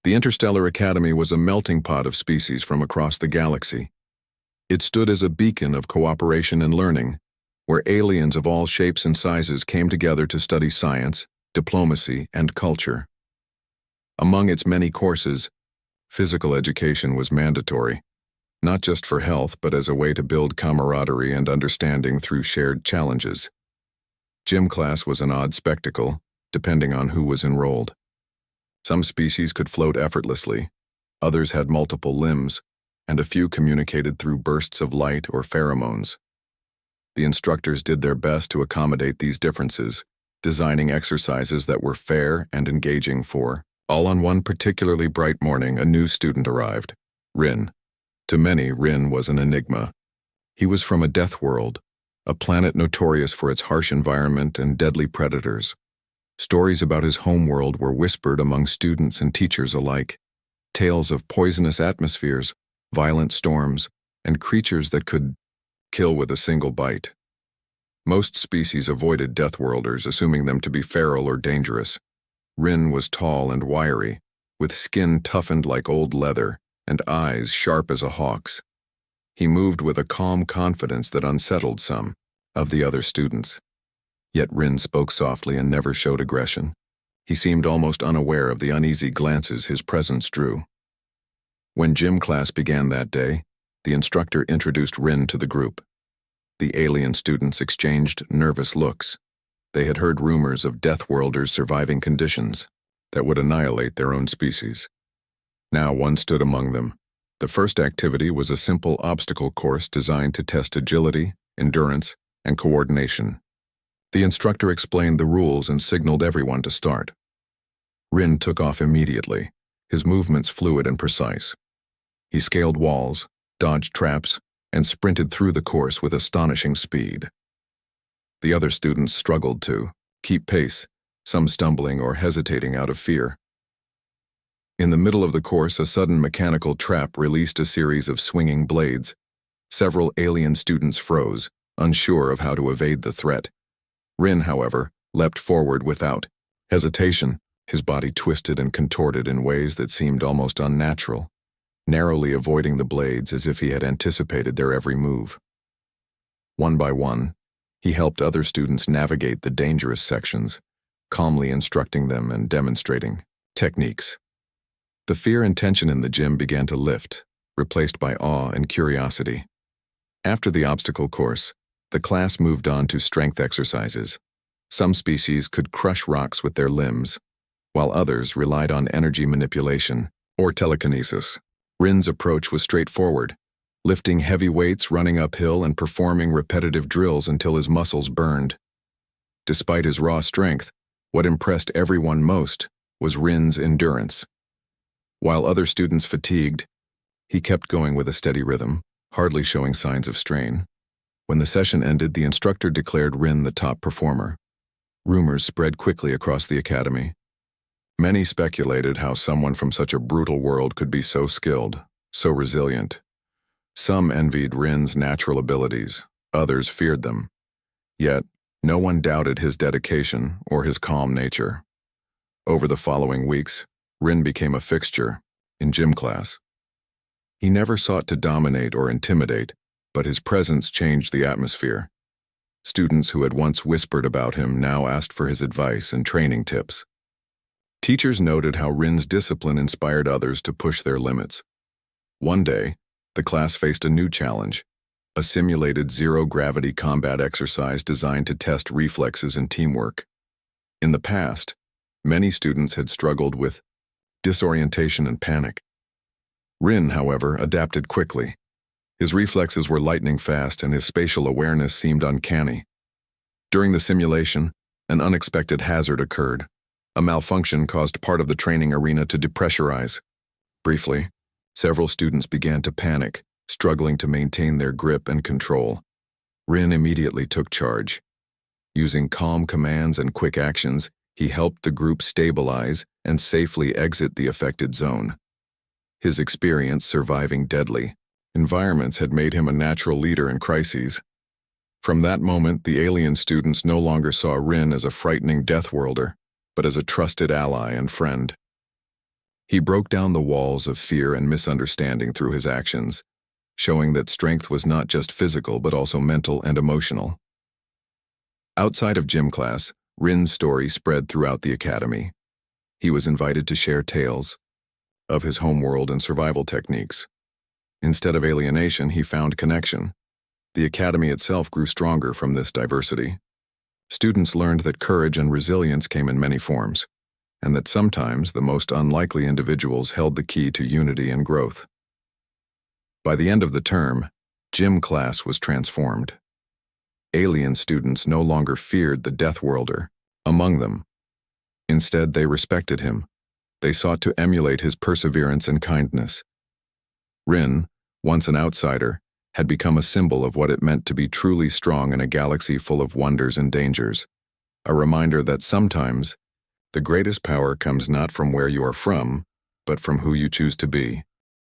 The Interstellar Academy was a melting pot of species from across the galaxy. It stood as a beacon of cooperation and learning, where aliens of all shapes and sizes came together to study science, diplomacy, and culture. Among its many courses, physical education was mandatory, not just for health but as a way to build camaraderie and understanding through shared challenges. Gym class was an odd spectacle, depending on who was enrolled. Some species could float effortlessly, others had multiple limbs, and a few communicated through bursts of light or pheromones. The instructors did their best to accommodate these differences, designing exercises that were fair and engaging for. All on one particularly bright morning, a new student arrived, Rin. To many, Rin was an enigma. He was from a death world, a planet notorious for its harsh environment and deadly predators. Stories about his homeworld were whispered among students and teachers alike, tales of poisonous atmospheres, violent storms, and creatures that could kill with a single bite. Most species avoided Deathworlders, assuming them to be feral or dangerous. Rin was tall and wiry, with skin toughened like old leather and eyes sharp as a hawk's. He moved with a calm confidence that unsettled some of the other students. Yet Rin spoke softly and never showed aggression. He seemed almost unaware of the uneasy glances his presence drew. When gym class began that day, the instructor introduced Rin to the group. The alien students exchanged nervous looks. They had heard rumors of Deathworlders surviving conditions that would annihilate their own species. Now one stood among them. The first activity was a simple obstacle course designed to test agility, endurance, and coordination. The instructor explained the rules and signaled everyone to start. Rin took off immediately, his movements fluid and precise. He scaled walls, dodged traps, and sprinted through the course with astonishing speed. The other students struggled to keep pace, some stumbling or hesitating out of fear. In the middle of the course, a sudden mechanical trap released a series of swinging blades. Several alien students froze, unsure of how to evade the threat. Rin, however, leapt forward without hesitation, his body twisted and contorted in ways that seemed almost unnatural, narrowly avoiding the blades as if he had anticipated their every move. One by one, he helped other students navigate the dangerous sections, calmly instructing them and demonstrating techniques. The fear and tension in the gym began to lift, replaced by awe and curiosity. After the obstacle course, the class moved on to strength exercises. Some species could crush rocks with their limbs, while others relied on energy manipulation or telekinesis. Rin's approach was straightforward, lifting heavy weights, running uphill, and performing repetitive drills until his muscles burned. Despite his raw strength, what impressed everyone most was Rin's endurance. While other students fatigued, he kept going with a steady rhythm, hardly showing signs of strain. When the session ended, the instructor declared Rin the top performer. Rumors spread quickly across the academy. Many speculated how someone from such a brutal world could be so skilled, so resilient. Some envied Rin's natural abilities, others feared them. Yet, no one doubted his dedication or his calm nature. Over the following weeks, Rin became a fixture in gym class. He never sought to dominate or intimidate, but his presence changed the atmosphere. Students who had once whispered about him now asked for his advice and training tips. Teachers noted how Rin's discipline inspired others to push their limits. One day, the class faced a new challenge, a simulated zero-gravity combat exercise designed to test reflexes and teamwork. In the past, many students had struggled with disorientation and panic. Rin, however, adapted quickly. His reflexes were lightning fast and his spatial awareness seemed uncanny. During the simulation, an unexpected hazard occurred. A malfunction caused part of the training arena to depressurize. Briefly, several students began to panic, struggling to maintain their grip and control. Rin immediately took charge. Using calm commands and quick actions, he helped the group stabilize and safely exit the affected zone. His experience surviving deadly environments had made him a natural leader in crises. From that moment, the alien students no longer saw Rin as a frightening Deathworlder, but as a trusted ally and friend. He broke down the walls of fear and misunderstanding through his actions, showing that strength was not just physical but also mental and emotional. Outside of gym class, Rin's story spread throughout the academy. He was invited to share tales of his homeworld and survival techniques. Instead of alienation, he found connection. The academy itself grew stronger from this diversity. Students learned that courage and resilience came in many forms, and that sometimes the most unlikely individuals held the key to unity and growth. By the end of the term, gym class was transformed. Alien students no longer feared the Deathworlder among them. Instead, they respected him. They sought to emulate his perseverance and kindness. Rin, once an outsider, had become a symbol of what it meant to be truly strong in a galaxy full of wonders and dangers, a reminder that sometimes the greatest power comes not from where you are from, but from who you choose to be.